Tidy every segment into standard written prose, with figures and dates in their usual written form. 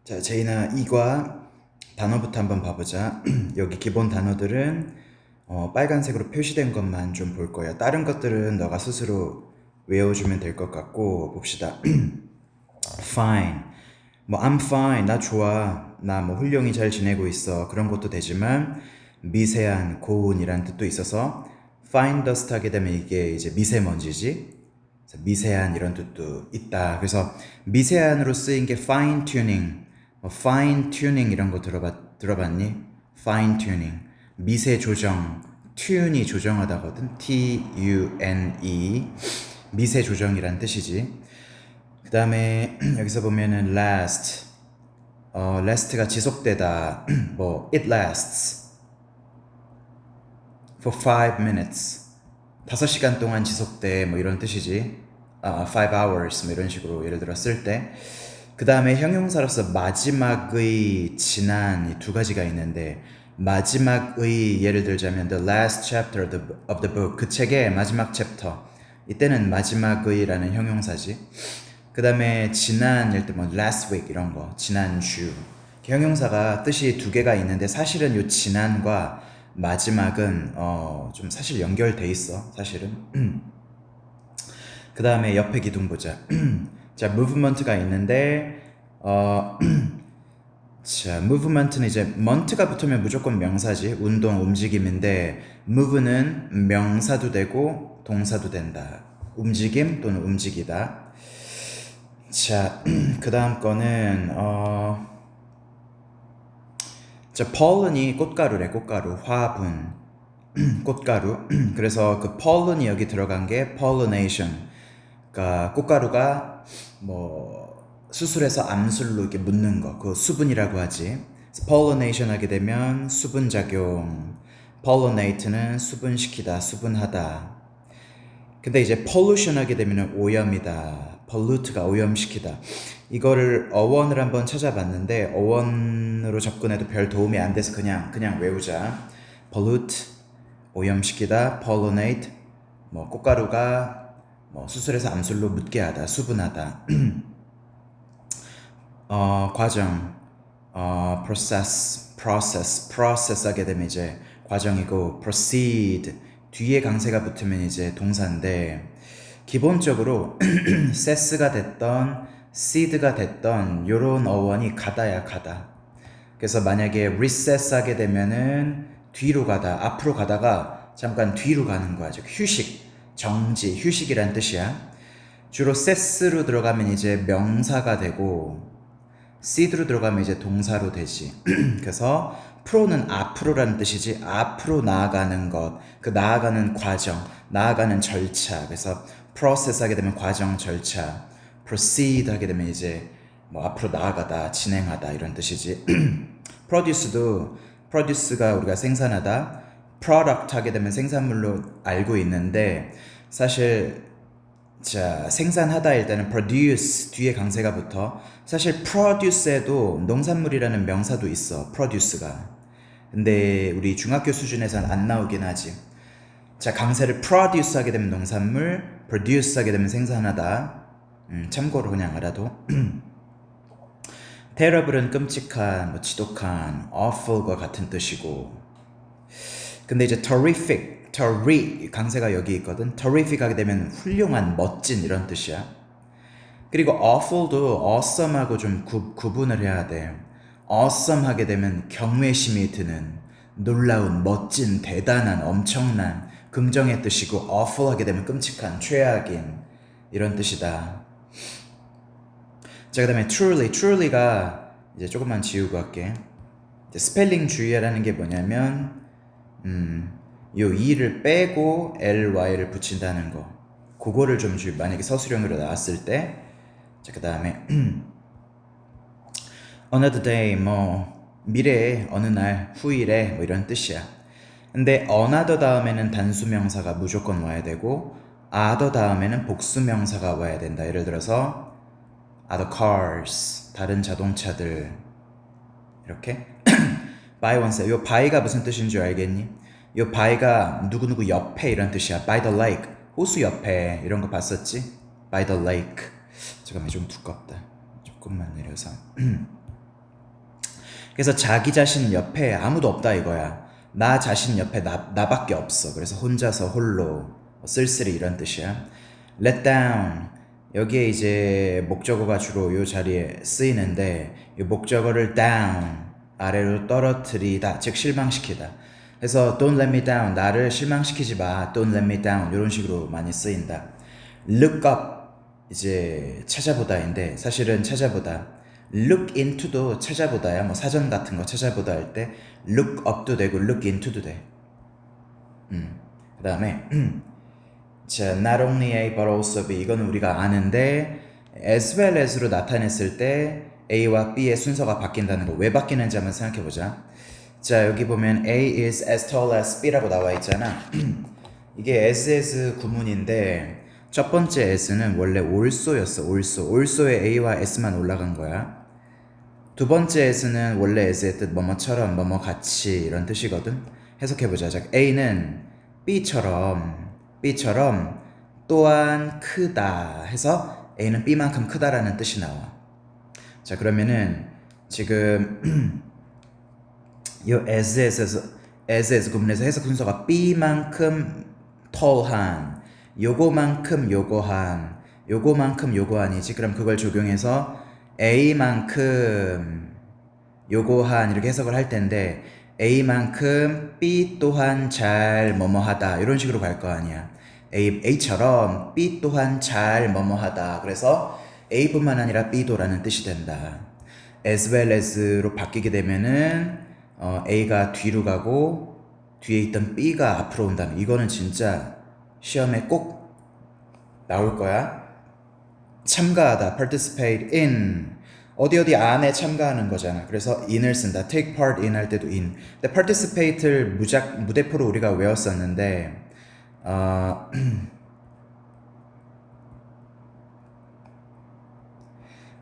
자, 제이나 이과 단어부터 한번 봐보자. 여기 기본 단어들은 빨간색으로 표시된 것만 좀 볼 거야. 다른 것들은 너가 스스로 외워주면 될 것 같고 봅시다. fine. 뭐 I'm fine. 나 좋아. 나 뭐 훌륭히 잘 지내고 있어. 그런 것도 되지만 미세한, 고운이란 뜻도 있어서 fine dust 하게 되면 이게 이제 미세먼지지. 그래서 미세한 이런 뜻도 있다. 그래서 미세한으로 쓰인 게 fine tuning. fine tuning 이런 거 들어봤니? fine tuning. 미세 조정. tune이 조정하다거든. T-U-N-E. 미세 조정이란 뜻이지. 그 다음에 여기서 보면은 last. last가 지속되다. 뭐 it lasts for 5 minutes. 5시간 동안 지속돼. 뭐 이런 뜻이지. 5 hours 뭐 이런 식으로 예를 들어 쓸 때. 그 다음에 형용사로서 마지막의, 지난 이 두 가지가 있는데 마지막의 예를 들자면 the last chapter of the book 그 책의 마지막 챕터 이때는 마지막의라는 형용사지. 그 다음에 지난 일 때 뭐 last week 이런 거 지난주 형용사가 뜻이 두 개가 있는데 사실은 요 지난과 마지막은 좀 사실 연결돼 있어 사실은. 그 다음에 옆에 기둥 보자. 자, movement가 있는데 자, movement는 이제 mont가 붙으면 무조건 명사지. 운동, 움직임인데 move는 명사도 되고 동사도 된다. 움직임 또는 움직이다. 자, 그 다음 거는 자, pollen이 꽃가루래. 꽃가루, 화분, 꽃가루. 그래서 그 pollen이 여기 들어간 게 pollination. 그러니까 꽃가루가 뭐 수술해서 암술로 이렇게 묻는 거, 그 수분이라고 하지. pollination 하게 되면 수분 작용, pollinate는 수분시키다, 수분하다. 근데 이제 pollution 하게 되면 오염이다, pollute가 오염시키다. 이거를 어원을 한번 찾아봤는데 어원으로 접근해도 별 도움이 안 돼서 그냥 외우자. pollute 오염시키다, pollinate 뭐 꽃가루가 뭐 수술해서 암술로 묻게 하다, 수분하다. 과정, process 하게 되면 이제 과정이고, proceed 뒤에 강세가 붙으면 이제 동사인데 기본적으로 세스가 됐던 seed가 됐던 요런 어원이 가다야 가다. 그래서 만약에 recess 하게 되면은 뒤로 가다, 앞으로 가다가 잠깐 뒤로 가는 거야. 즉 휴식, 정지, 휴식이란 뜻이야. 주로 세스로 들어가면 이제 명사가 되고 seed로 들어가면 이제 동사로 되지. 그래서 프로는 앞으로라는 뜻이지. 앞으로 나아가는 것, 그 나아가는 과정, 나아가는 절차. 그래서 process 하게 되면 과정, 절차. proceed 하게 되면 이제 뭐 앞으로 나아가다, 진행하다 이런 뜻이지. produce가 우리가 생산하다, product 하게 되면 생산물로 알고 있는데 사실 자, 생산하다 일단은 produce 뒤에 강세가 붙어. 사실 produce에도 농산물이라는 명사도 있어. produce가. 근데 우리 중학교 수준에서는 안 나오긴 하지. 자, 강세를 produce 하게 되면 농산물, produce 하게 되면 생산하다. 참고로 그냥 알아도. terrible은 끔찍한, 뭐 지독한, awful과 같은 뜻이고. 근데 이제 강세가 여기 있거든. terrific 하게 되면 훌륭한, 멋진 이런 뜻이야. 그리고 awful도 awesome하고 좀 구분을 해야 돼. awesome 하게 되면 경외심이 드는, 놀라운, 멋진, 대단한, 엄청난, 긍정의 뜻이고 awful 하게 되면 끔찍한, 최악인 이런 뜻이다. 자, 그 다음에 truly가 이제 조금만 지우고 할게. 스펠링 주의하라는 게 뭐냐면 요 e를 빼고 ly를 붙인다는 거. 그거를 좀 주의. 만약에 서술형으로 나왔을 때. 자, 그 다음에 another day 뭐 미래에 어느 날, 후일에 뭐 이런 뜻이야. 근데 another 다음에는 단수명사가 무조건 와야 되고 other 다음에는 복수명사가 와야 된다. 예를 들어서 other cars 다른 자동차들 이렇게. by oneself. 요 by가 무슨 뜻인 줄 알겠니? 요 by가 누구누구 옆에 이런 뜻이야. by the lake 호수 옆에 이런 거 봤었지? by the lake. 잠깐만 좀 두껍다. 조금만 내려서. 그래서 자기 자신 옆에 아무도 없다 이거야. 나 자신 옆에 나밖에 없어. 그래서 혼자서 홀로 쓸쓸히 이런 뜻이야. let down 여기에 이제 목적어가 주로 이 자리에 쓰이는데 이 목적어를 down 아래로 떨어뜨리다 즉 실망시키다. 그래서 don't let me down 나를 실망시키지 마. don't let me down 이런 식으로 많이 쓰인다. look up 이제 찾아보다인데 사실은 찾아보다 look into도 찾아보다야. 뭐 사전 같은 거 찾아보다 할 때 look up도 되고 look into도 돼. 그 다음에 자, not only A but also B 이거는 우리가 아는데 as well as로 나타냈을 때 A와 B의 순서가 바뀐다는 거 왜 바뀌는지 한번 생각해보자. 자, 여기 보면 A is as tall as B라고 나와 있잖아. 이게 as 구문인데 첫 번째 as는 원래 also였어. also에 A와 S만 올라간 거야. 두 번째 as는 원래 as의 뜻 뭐뭐처럼 뭐뭐 같이 이런 뜻이거든. 해석해보자. 자, A는 B처럼 또한 크다 해서 A는 B만큼 크다라는 뜻이 나와. 자, 그러면은 지금 이 as 구문에서 해석 순서가 B만큼 tall한, 요거만큼 요거한이지. 그럼 그걸 적용해서 A만큼 요거한 이렇게 해석을 할 텐데 A만큼 B 또한 잘 뭐뭐하다 이런 식으로 갈 거 아니야. A처럼 B 또한 잘 뭐뭐하다. 그래서 A뿐만 아니라 B도라는 뜻이 된다. as well as로 바뀌게 되면은 A가 뒤로 가고 뒤에 있던 B가 앞으로 온다면 이거는 진짜 시험에 꼭 나올 거야. 참가하다, participate in 어디 안에 참가하는 거잖아. 그래서 in을 쓴다. take part in 할 때도 in. 근데 participate를 무대표로 우리가 외웠었는데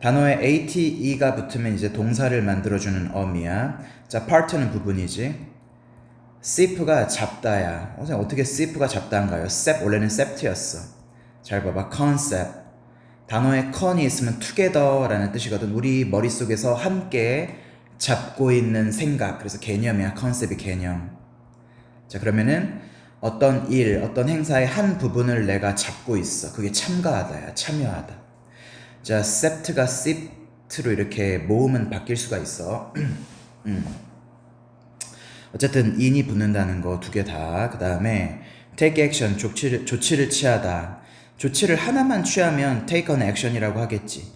단어에 ate가 붙으면 이제 동사를 만들어주는 어미야. 자, part는 부분이지. sip가 잡다야. 어떻게 sip가 잡다인가요? sep 원래는 sept였어. 잘 봐봐. concept 단어에 con이 있으면 together라는 뜻이거든. 우리 머릿속에서 함께 잡고 있는 생각. 그래서 개념이야. 컨셉이 개념. 자, 그러면은 어떤 일, 어떤 행사의 한 부분을 내가 잡고 있어. 그게 참가하다야. 참여하다. 자, sept가 sipt로 이렇게 모음은 바뀔 수가 있어. 어쨌든 in이 붙는다는 거 두 개 다. 그 다음에 take action, 조치를 취하다. 조치를 하나만 취하면 take an action이라고 하겠지.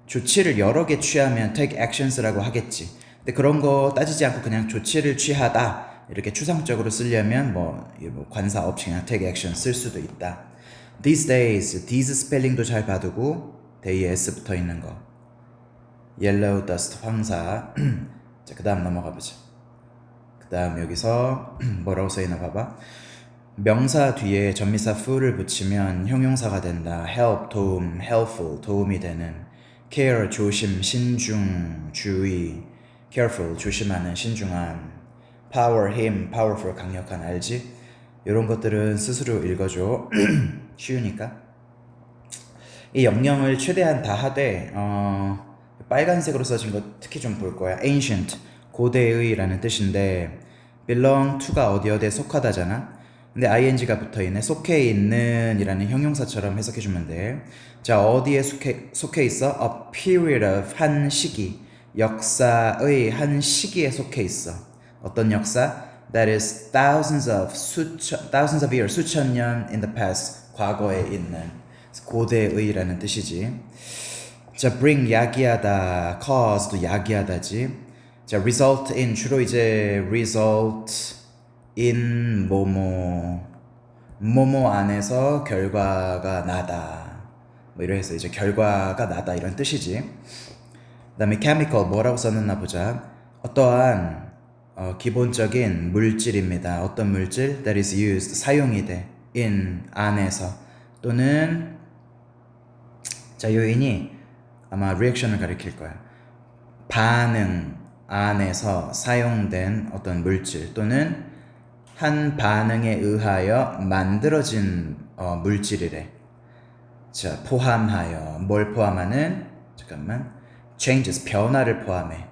조치를 여러 개 취하면 take actions라고 하겠지. 근데 그런 거 따지지 않고 그냥 조치를 취하다 이렇게 추상적으로 쓰려면 뭐 관사 없이 그냥 take action 쓸 수도 있다. These days, these 스펠링도 잘 봐두고 day에 s 붙어 있는 거. yellow dust 황사. 자, 그 다음 넘어가 보자. 그 다음 여기서 뭐라고 써있나 봐봐. 명사 뒤에 전미사 fu를 붙이면 형용사가 된다. help, 도움, helpful, 도움이 되는. care, 조심, 신중, 주의. careful, 조심하는, 신중한. power, 힘, powerful, 강력한, 알지? 이런 것들은 스스로 읽어줘. 쉬우니까. 이 영영을 최대한 다 하되 빨간색으로 써진 거 특히 좀 볼 거야. ancient, 고대의라는 뜻인데 belong to가 어디에 속하다잖아. 근데 ing가 붙어있네. 속해 있는 이라는 형용사처럼 해석해주면 돼. 자, 어디에 속해 있어? A period of 한 시기, 역사의 한 시기에 속해 있어. 어떤 역사? That is thousands of years, 수천 년 in the past, 과거에 있는 고대의라는 뜻이지. 자, bring 야기하다, cause도 야기하다지. 자, result in 주로 이제 result in 뭐뭐 안에서 결과가 나다. 뭐 이래서 이제 결과가 나다 이런 뜻이지. 그다음에 chemical 뭐라고 썼나 보자. 어떠한 기본적인 물질입니다. 어떤 물질? That is used 사용이 돼. in 안에서 또는 자, 요인이 아마 리액션을 가리킬 거야. 반응 안에서 사용된 어떤 물질 또는 한 반응에 의하여 만들어진 물질이래. 자, 포함하여 뭘 포함하는? 잠깐만. changes 변화를 포함해.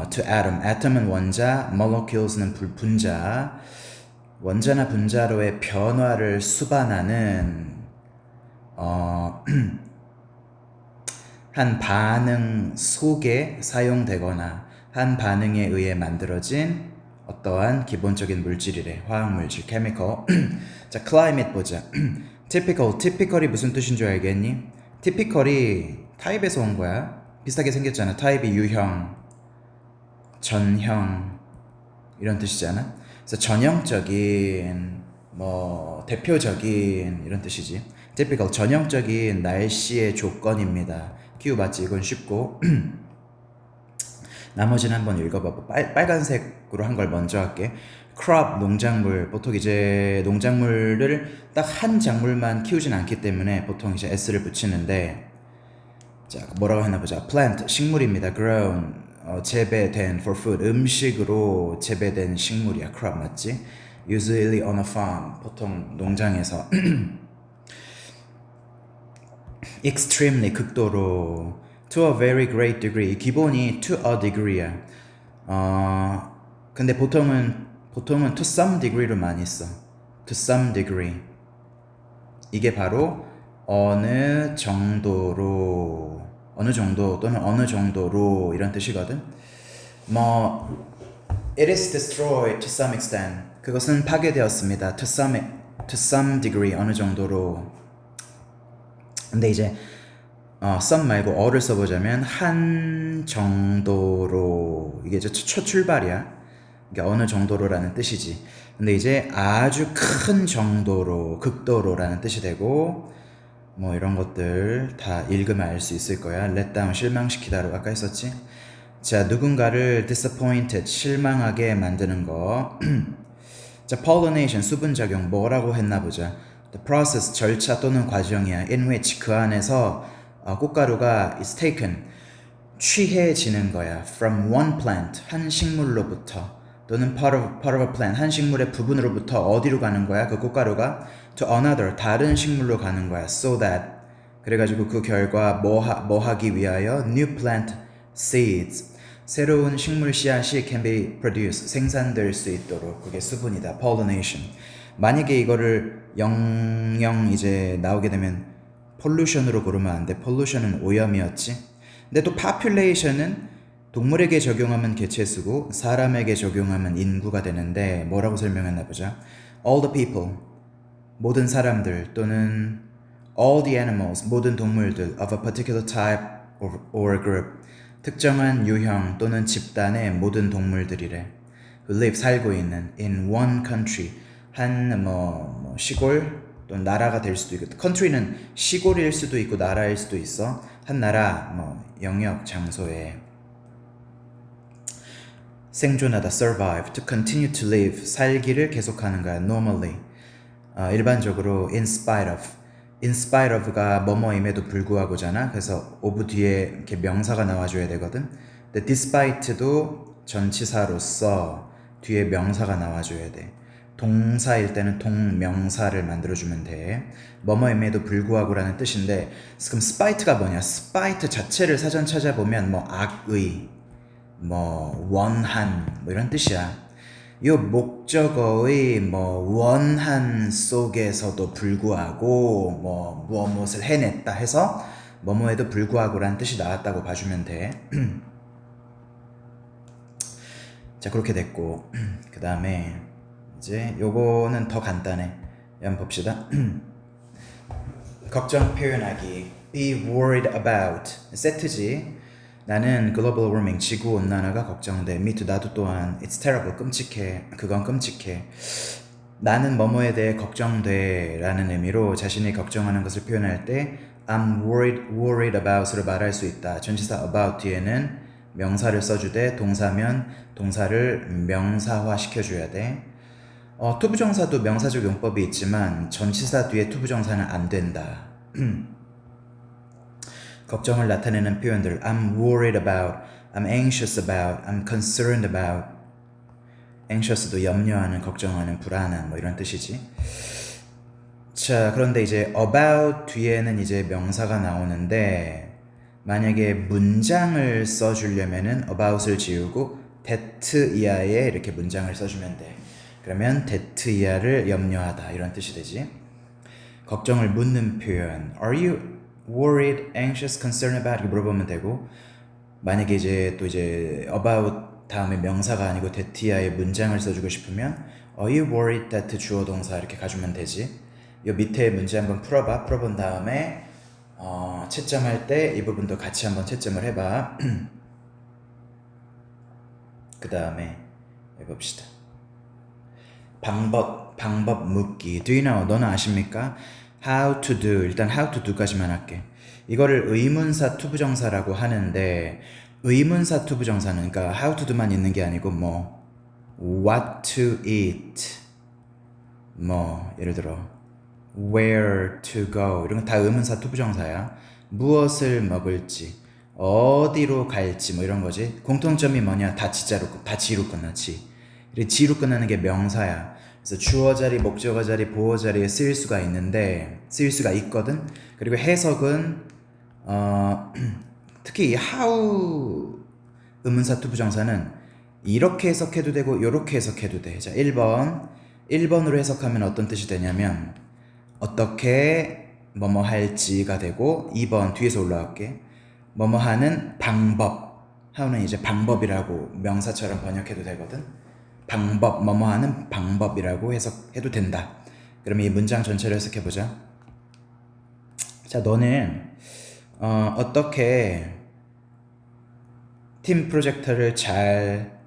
to atom. atom은 원자, molecules는 분자. 원자나 분자로의 변화를 수반하는 한 반응 속에 사용되거나 한 반응에 의해 만들어진 어떠한 기본적인 물질이래. 화학물질, chemical. 자, climate 보자. typical이 무슨 뜻인 줄 알겠니? typical이 타입에서 온 거야. 비슷하게 생겼잖아. 타입이 유형, 전형 이런 뜻이잖아. 그래서 전형적인, 대표적인 이런 뜻이지. typical, 전형적인 날씨의 조건입니다. 큐 맞지? 이건 쉽고. 나머지는 한번 읽어봐. 빨간색으로 한 걸 먼저 할게. crop, 농작물. 보통 이제 농작물을 딱 한 작물만 키우진 않기 때문에 보통 이제 s를 붙이는데, 자, 뭐라고 했나 보자. plant, 식물입니다. grown, 재배된, for food, 음식으로 재배된 식물이야. crop 맞지? usually on a farm, 보통 농장에서. extremely, 극도로. to a very great degree, 기본이 to a degree야. 근데 보통은 to some degree로 많이 써. to some degree. 이게 바로 어느 정도로, 어느 정도 또는 어느 정도로 이런 뜻이거든. it is destroyed to some extent. 그것은 파괴되었습니다. to some degree, 어느 정도로. 근데 이제 some 말고 어를 써보자면 한 정도로, 이게 첫 출발이야. 그러니까 어느 정도로라는 뜻이지. 근데 이제 아주 큰 정도로, 극도로라는 뜻이 되고, 이런 것들 다 읽으면 알 수 있을 거야. let down, 실망시키다로 아까 했었지. 자, 누군가를 disappointed, 실망하게 만드는 거. 자, pollination, 수분작용, 뭐라고 했나 보자. the process, 절차 또는 과정이야. in which, 그 안에서 꽃가루가 is taken, 취해지는 거야. from one plant, 한 식물로부터, 또는 part of a plant, 한 식물의 부분으로부터 어디로 가는 거야? 그 꽃가루가 to another, 다른 식물로 가는 거야. so that, 그래가지고 그 결과 뭐 하기 위하여? new plant seeds, 새로운 식물 씨앗이 can be produced, 생산될 수 있도록. 그게 수분이다. pollination. 만약에 이거를 영영 이제 나오게 되면 pollution으로 고르면 안 돼. pollution은 오염이었지. 근데 또 population은 동물에게 적용하면 개체수고 사람에게 적용하면 인구가 되는데, 뭐라고 설명했나 보자. all the people, 모든 사람들, 또는 all the animals, 모든 동물들 of a particular type or group, 특정한 유형 또는 집단의 모든 동물들이래. who live, 살고 있는 in one country, 한 시골 또는 나라가 될 수도 있고, country는 시골일 수도 있고 나라일 수도 있어. 한 나라, 영역, 장소에. 생존하다, survive, to continue to live, 살기를 계속하는 거야. normally, 일반적으로 in spite of가 뭐뭐임에도 불구하고잖아. 그래서 of 뒤에 이렇게 명사가 나와줘야 되거든. 근데 despite도 전치사로서 뒤에 명사가 나와줘야 돼. 동사일 때는 동명사를 만들어주면 돼. 뭐뭐임에도 불구하고라는 뜻인데, 그럼 spite가 뭐냐? spite 자체를 사전 찾아보면 악의, 원한, 이런 뜻이야. 이 목적어의 원한 속에서도 불구하고 무엇을 해냈다 해서 뭐뭐에도 불구하고라는 뜻이 나왔다고 봐주면 돼. 자, 그렇게 됐고, 그 다음에 이제 요거는 더 간단해. 한번 봅시다. 걱정 표현하기. be worried about. 세트지. 나는 글로벌 워밍, 지구 온난화가 걱정돼. me too, 나도 또한. it's terrible, 끔찍해. 그건 끔찍해. 나는 뭐뭐에 대해 걱정돼 라는 의미로 자신이 걱정하는 것을 표현할 때 I'm worried about으로 말할 수 있다. 전치사 about 뒤에는 명사를 써주되, 동사면 동사를 명사화 시켜줘야 돼. 투부정사도 명사적 용법이 있지만 전치사 뒤에 투부정사는 안 된다. 걱정을 나타내는 표현들. I'm worried about, I'm anxious about, I'm concerned about. anxious도 염려하는, 걱정하는, 불안한, 이런 뜻이지. 자, 그런데 이제 about 뒤에는 이제 명사가 나오는데, 만약에 문장을 써주려면은 about을 지우고 that 이하에 이렇게 문장을 써주면 돼. 그러면 that 이하를 염려하다 이런 뜻이 되지. 걱정을 묻는 표현 Are you worried, anxious, concerned about? 이렇게 물어보면 되고 만약에 이제 또 이제 about 다음에 명사가 아니고 that 이하에 문장을 써주고 싶으면 Are you worried that 주어 동사 이렇게 가주면 되지. 이 밑에 문제 한번 풀어봐. 풀어본 다음에 채점할 때 이 부분도 같이 한번 채점을 해봐. 그 다음에 해봅시다. 방법 묻기. Do you know? 너는 아십니까? How to do. 일단 how to do까지만 할게. 이거를 의문사 투부정사라고 하는데 의문사 투부정사는 그러니까 how to do만 있는 게 아니고 뭐 what to eat 뭐 예를 들어 where to go 이런 거 다 의문사 투부정사야. 무엇을 먹을지 어디로 갈지 뭐 이런 거지. 공통점이 뭐냐? 다 지로 끝나지. 그리고 지로 끝나는 게 명사야. 그래서 주어 자리, 목적어 자리, 보어 자리에 쓰일 수가 있거든. 그리고 해석은 특히 이 how 의문사 투부정사는 이렇게 해석해도 되고 이렇게 해석해도 돼. 자, 1번으로 해석하면 어떤 뜻이 되냐면 어떻게 뭐뭐 할지가 되고 2번 뒤에서 올라갈게. 뭐뭐 하는 방법. how는 이제 방법이라고 명사처럼 번역해도 되거든. 방법, 뭐뭐 하는 방법이라고 해석해도 된다. 그러면 이 문장 전체를 해석해보자. 자, 너는 어떻게 팀 프로젝트를 잘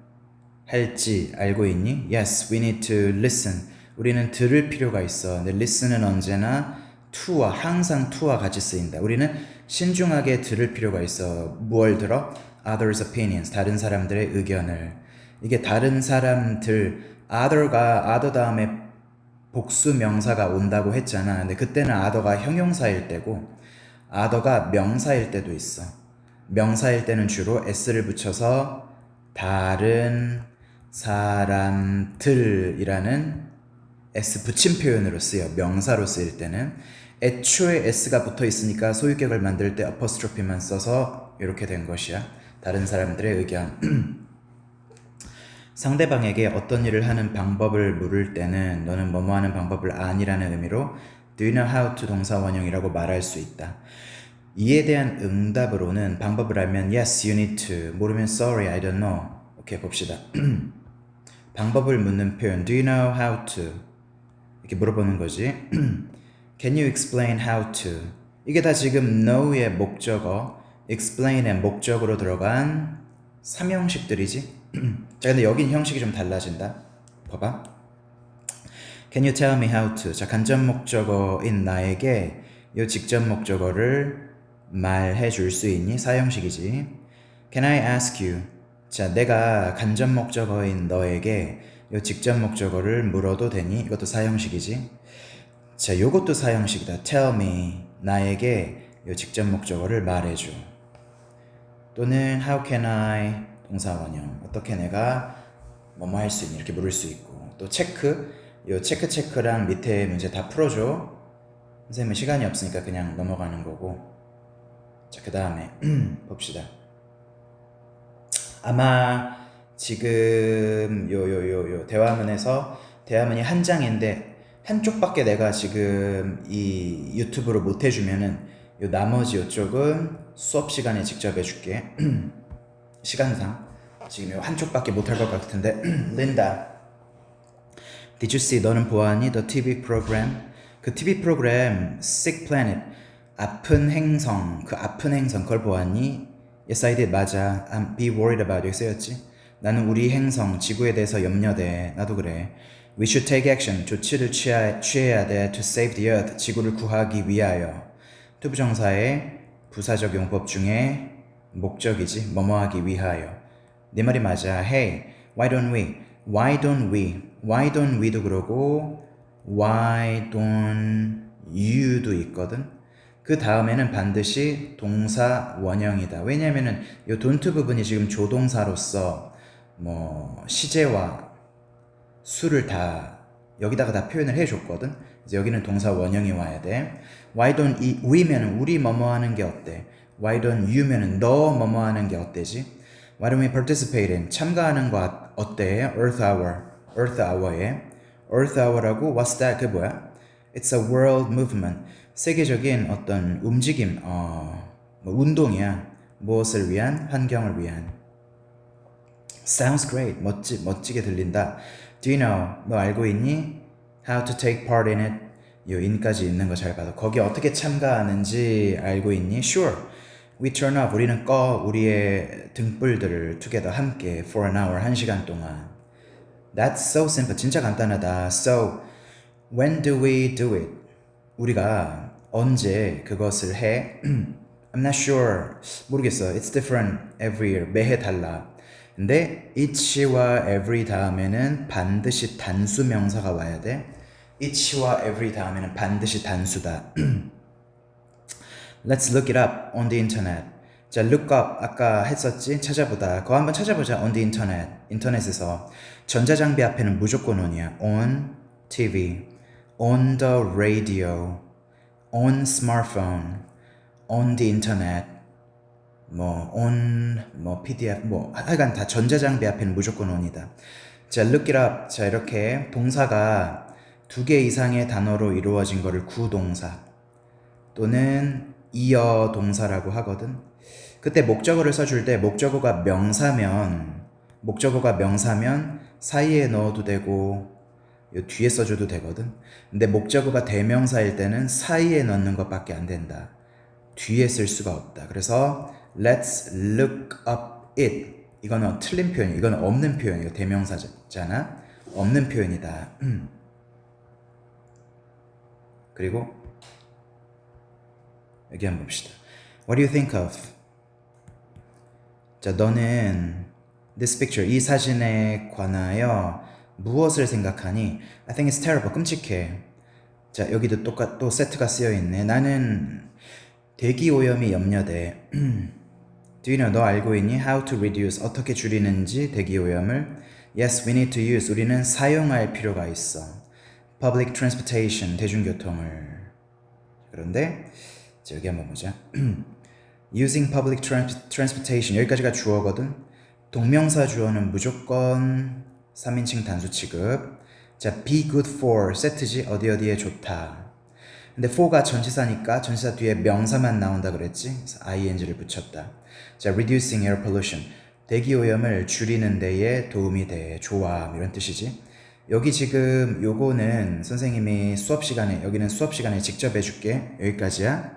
할지 알고 있니? Yes, we need to listen. 우리는 들을 필요가 있어. 근데 listen은 언제나 to와 항상 to와 같이 쓰인다. 우리는 신중하게 들을 필요가 있어. 무얼 들어? Others' opinions. 다른 사람들의 의견을. 이게 다른 사람들 other 다음에 복수 명사가 온다고 했잖아. 근데 그때는 other가 형용사일 때고 other가 명사일 때도 있어. 명사일 때는 주로 s를 붙여서 다른 사람들이라는 s 붙임 표현으로 쓰여. 명사로 쓰일 때는 애초에 s가 붙어 있으니까 소유격을 만들 때 어퍼스트로피만 써서 이렇게 된 것이야. 다른 사람들의 의견. 상대방에게 어떤 일을 하는 방법을 물을 때는 너는 뭐뭐 하는 방법을 아니라는 의미로 Do you know how to 동사 원형이라고 말할 수 있다. 이에 대한 응답으로는 방법을 알면 Yes, you need to. 모르면 Sorry, I don't know. 오케이, 봅시다. 방법을 묻는 표현 Do you know how to? 이렇게 물어보는 거지. Can you explain how to? 이게 다 지금 know의 목적어 explain의 목적으로 들어간 3형식들이지. 자, 근데 여긴 형식이 좀 달라진다. 봐봐. Can you tell me how to? 자, 간접 목적어인 나에게 이 직접 목적어를 말해 줄 수 있니? 4형식이지. Can I ask you? 자, 내가 간접 목적어인 너에게 이 직접 목적어를 물어도 되니? 이것도 4형식이지. 자, 요것도 4형식이다. Tell me. 나에게 이 직접 목적어를 말해줘. 또는 How can I? 동사 원형. 어떻게 내가 뭐뭐 할 수 있니? 이렇게 물을 수 있고. 또 체크. 요 체크랑 밑에 문제 다 풀어줘. 선생님은 시간이 없으니까 그냥 넘어가는 거고. 자, 그 다음에 봅시다. 아마 지금 요 대화문이 한 장인데 한쪽밖에 내가 지금 이 유튜브로 못 해주면은 요 나머지 요쪽은 수업 시간에 직접 해줄게. 시간상 지금 요 한쪽밖에 못 할 것 같은데. 린다, Did you see? 너는 보았니? The TV program. 그 TV 프로그램 Sick Planet. 아픈 행성. 그 아픈 행성 그걸 보았니? Yes, I did. 맞아. Be worried about. 여기 쓰였지? 나는 우리 행성 지구에 대해서 염려돼. 나도 그래. We should take action. 조치를 취해야 돼. To save the earth. 지구를 구하기 위하여. 투부정사의 부사적 용법 중에 목적이지. 뭐뭐 하기 위하여. 네 말이 맞아. Hey, why don't we? Why don't we? Why don't we도 그러고 Why don't you도 있거든. 그 다음에는 반드시 동사 원형이다. 왜냐면은 이 don't 부분이 지금 조동사로서 뭐 시제와 수를 다 여기다가 다 표현을 해줬거든. 그래서 여기는 동사 원형이 와야 돼. Why don't we면 우리 뭐뭐 하는 게 어때? Why don't you면은 너 뭐뭐 하는 게 어때지? Why don't we participate in? 참가하는 거 어때? Earth Hour. Earth Hour에. Earth Hour라고 what's that? 그게 뭐야? It's a world movement. 세계적인 어떤 움직임, 뭐 운동이야. 무엇을 위한? 환경을 위한. Sounds great. 멋지게 들린다. Do you know? 너 알고 있니? How to take part in it. 요 in까지 있는 거 잘 봐도 거기 어떻게 참가하는지 알고 있니? Sure. We turn off. 우리는 꺼 우리의 등불들을 together 함께 for an hour 1시간 동안. That's so simple. 진짜 간단하다. So when do we do it? 우리가 언제 그것을 해? I'm not sure. 모르겠어. It's different every year. 매해 달라. 근데 each와 every 다음에는 반드시 단수 명사가 와야 돼. each와 every 다음에는 반드시 단수다. Let's look it up on the internet. 자, look up 아까 했었지? 찾아보다. 그거 한번 찾아보자. on the internet. 인터넷에서 전자장비 앞에는 무조건 on이야. on TV, on the radio, on smartphone, on the internet. on PDF 하여간 다 전자장비 앞에는 무조건 on이다. 자, look it up. 자, 이렇게 동사가 2개 이상의 단어로 이루어진 거를 구동사 또는 이어 동사라고 하거든. 그때 목적어를 써줄 때 목적어가 명사면 사이에 넣어도 되고 요 뒤에 써줘도 되거든. 근데 목적어가 대명사일 때는 사이에 넣는 것밖에 안 된다. 뒤에 쓸 수가 없다. 그래서 let's look up it. 이거는 틀린 표현이야. 이건 없는 표현이야. 대명사잖아. 없는 표현이다. 그리고 여기 한번 봅시다. What do you think of? 자, 너는 this picture, 이 사진에 관하여 무엇을 생각하니? I think it's terrible. 끔찍해. 자, 여기도 또 세트가 쓰여 있네. 나는 대기 오염이 염려돼. Do you know? 너 알고 있니? How to reduce. 어떻게 줄이는지 대기 오염을. Yes, we need to use. 우리는 사용할 필요가 있어. Public transportation. 대중교통을. 그런데 자, 여기 한번 보자. Using public transportation. 여기까지가 주어거든. 동명사 주어는 무조건 3인칭 단수 취급. 자, be good for. 세트지. 어디에 좋다. 근데 for가 전치사니까 전치사 뒤에 명사만 나온다 그랬지? 그래서 ing를 붙였다. 자, reducing air pollution. 대기 오염을 줄이는 데에 도움이 돼. 좋아. 이런 뜻이지. 여기 지금 요거는 선생님이 여기는 수업 시간에 직접 해줄게. 여기까지야.